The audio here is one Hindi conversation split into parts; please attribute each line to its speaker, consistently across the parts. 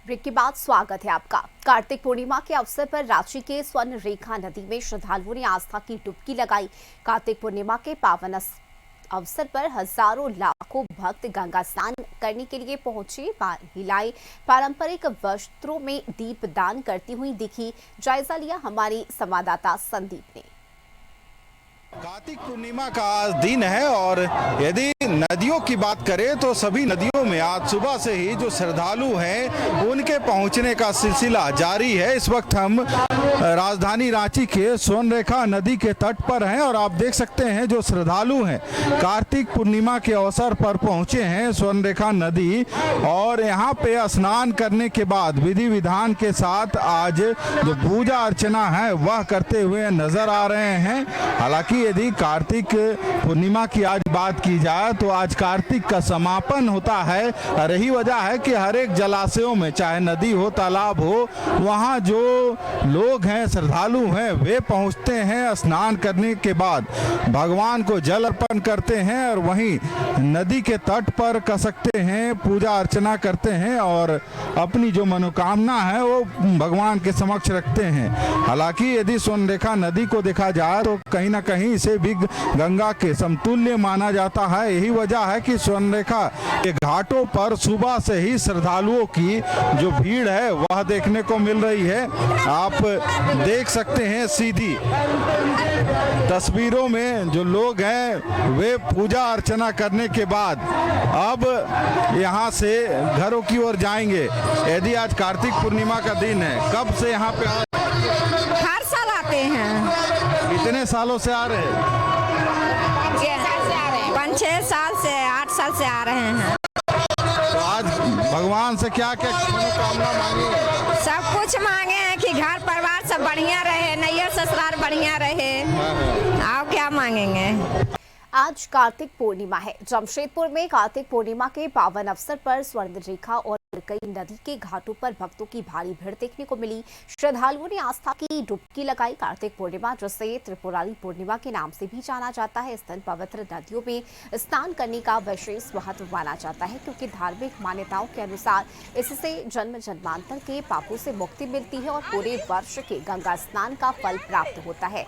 Speaker 1: ब्रेक के बाद स्वागत है आपका। कार्तिक पूर्णिमा के अवसर पर रांची के स्वर्ण रेखा नदी में श्रद्धालुओं ने आस्था की डुबकी लगाई। कार्तिक पूर्णिमा के पावन अवसर पर हजारों लाखों भक्त गंगा स्नान करने के लिए पहुंचे। महिलाएं पारंपरिक वस्त्रों में दीप दान करती हुई दिखी। जायजा लिया हमारे संवाददाता संदीप ने।
Speaker 2: कार्तिक पूर्णिमा का आज दिन है और यदि नदियों की बात करें तो सभी नदियों में आज सुबह से ही जो श्रद्धालु हैं उनके पहुंचने का सिलसिला जारी है। इस वक्त हम राजधानी रांची के स्वर्ण रेखा नदी के तट पर हैं और आप देख सकते हैं जो श्रद्धालु हैं कार्तिक पूर्णिमा के अवसर पर पहुंचे हैं स्वर्ण रेखा नदी और यहाँ पे स्नान करने के बाद विधि विधान के साथ आज जो पूजा अर्चना है वह करते हुए नजर आ रहे हैं। हालांकि यदि कार्तिक पूर्णिमा की आज बात की जाए तो आज कार्तिक का समापन होता है और यही वजह है कि हर एक जलाशयों में चाहे नदी हो तालाब हो वहाँ जो लोग हैं श्रद्धालु हैं वे पहुँचते हैं। स्नान करने के बाद भगवान को जल अर्पण करते हैं और वहीं नदी के तट पर कह सकते हैं पूजा अर्चना करते हैं और अपनी जो मनोकामना है वो भगवान के समक्ष रखते हैं। हालांकि यदि स्वर्ण रेखा नदी को देखा जाए तो कहीं ना कहीं इसे भी गंगा के समतुल्य माना जाता है। यही वजह है कि स्वर्ण रेखा के घाटों पर सुबह से ही श्रद्धालुओं की जो भीड़ है वह देखने को मिल रही है। आप देख सकते हैं सीधी तस्वीरों में जो लोग हैं वे पूजा अर्चना करने के बाद अब यहाँ से घरों की ओर जाएंगे। यदि आज कार्तिक पूर्णिमा का दिन है, कब से यहाँ पे
Speaker 3: हर साल आते हैं।
Speaker 2: कितने सालों से आ रहे हैं?
Speaker 3: 5-6 साल से 8 साल से आ रहे हैं।
Speaker 2: तो आज भगवान से क्या क्या मनोकामना मांगे?
Speaker 3: सब कुछ मांगे हैं कि घर परिवार सब बढ़िया रहे, नैयर ससुराल बढ़िया रहे। आप क्या मांगेंगे?
Speaker 1: आज कार्तिक पूर्णिमा है। जमशेदपुर में कार्तिक पूर्णिमा के पावन अवसर पर स्वर्ण रेखा और कई नदी के घाटों पर भक्तों की भारी भीड़ देखने को मिली। श्रद्धालुओं ने आस्था की डुबकी लगाई। कार्तिक पूर्णिमा जिसे त्रिपुरारी पूर्णिमा के नाम से भी जाना जाता है, इस दिन पवित्र नदियों में स्नान करने का विशेष महत्व माना जाता है क्योंकि धार्मिक मान्यताओं के अनुसार इससे जन्म जन्मांतर के पापों से मुक्ति मिलती है और पूरे वर्ष के गंगा स्नान का फल प्राप्त होता है।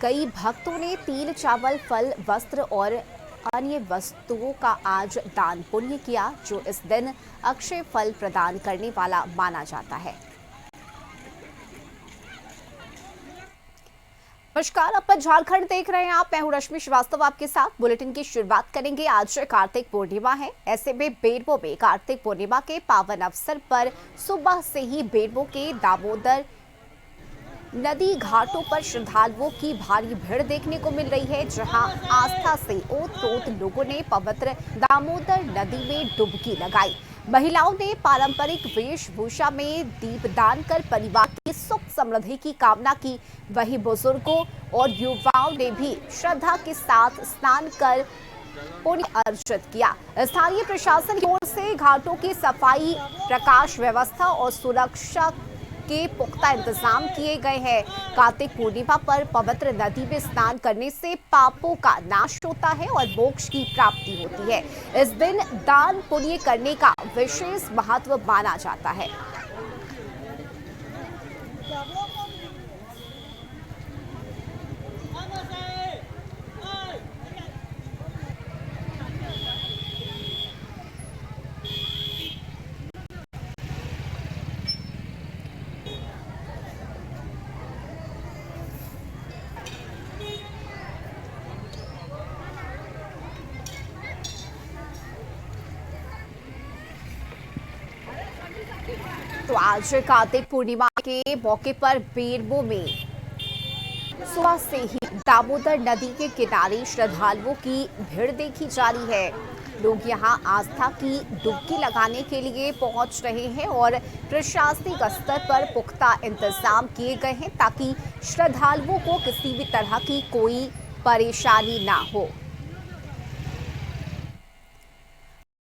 Speaker 1: कई भक्तों ने तिल, चावल, फल, वस्त्र और अन्य वस्तुओं का आज दान पुण्य किया जो इस दिन अक्षय फल प्रदान करने वाला माना जाता है। नमस्कार, अपन झारखंड देख रहे हैं आप। मैं हूं रश्मि श्रीवास्तव आपके साथ। बुलेटिन की शुरुआत करेंगे। आज कार्तिक पूर्णिमा है। ऐसे में बेरमो में कार्तिक पूर्णिमा के पावन अवसर पर सुबह से ही बेरमो के दामोदर नदी घाटों पर श्रद्धालुओं की भारी भीड़ देखने को मिल रही है, जहां आस्था से ओत-प्रोत लोगों ने पवित्र दामोदर नदी में डुबकी लगाई। महिलाओं ने पारंपरिक वेशभूषा में दीपदान कर परिवार की सुख समृद्धि की कामना की। वहीं बुजुर्गों और युवाओं ने भी श्रद्धा के साथ स्नान कर पुण्य अर्जित किया। स्थानीय प्रशासन की ओर से घाटों की सफाई, प्रकाश व्यवस्था और सुरक्षा के पुख्ता इंतजाम किए गए हैं। कार्तिक पूर्णिमा पर पवित्र नदी में स्नान करने से पापों का नाश होता है और मोक्ष की प्राप्ति होती है। इस दिन दान पुण्य करने का विशेष महत्व माना जाता है। तो आज कार्तिक पूर्णिमा के मौके पर बेरमो में सुबह से ही दामोदर नदी के किनारे श्रद्धालुओं की भीड़ देखी जा रही है। लोग यहां आस्था की डुबकी लगाने के लिए पहुंच रहे हैं और प्रशासनिक स्तर पर पुख्ता इंतजाम किए गए हैं ताकि श्रद्धालुओं को किसी भी तरह की कोई परेशानी ना हो।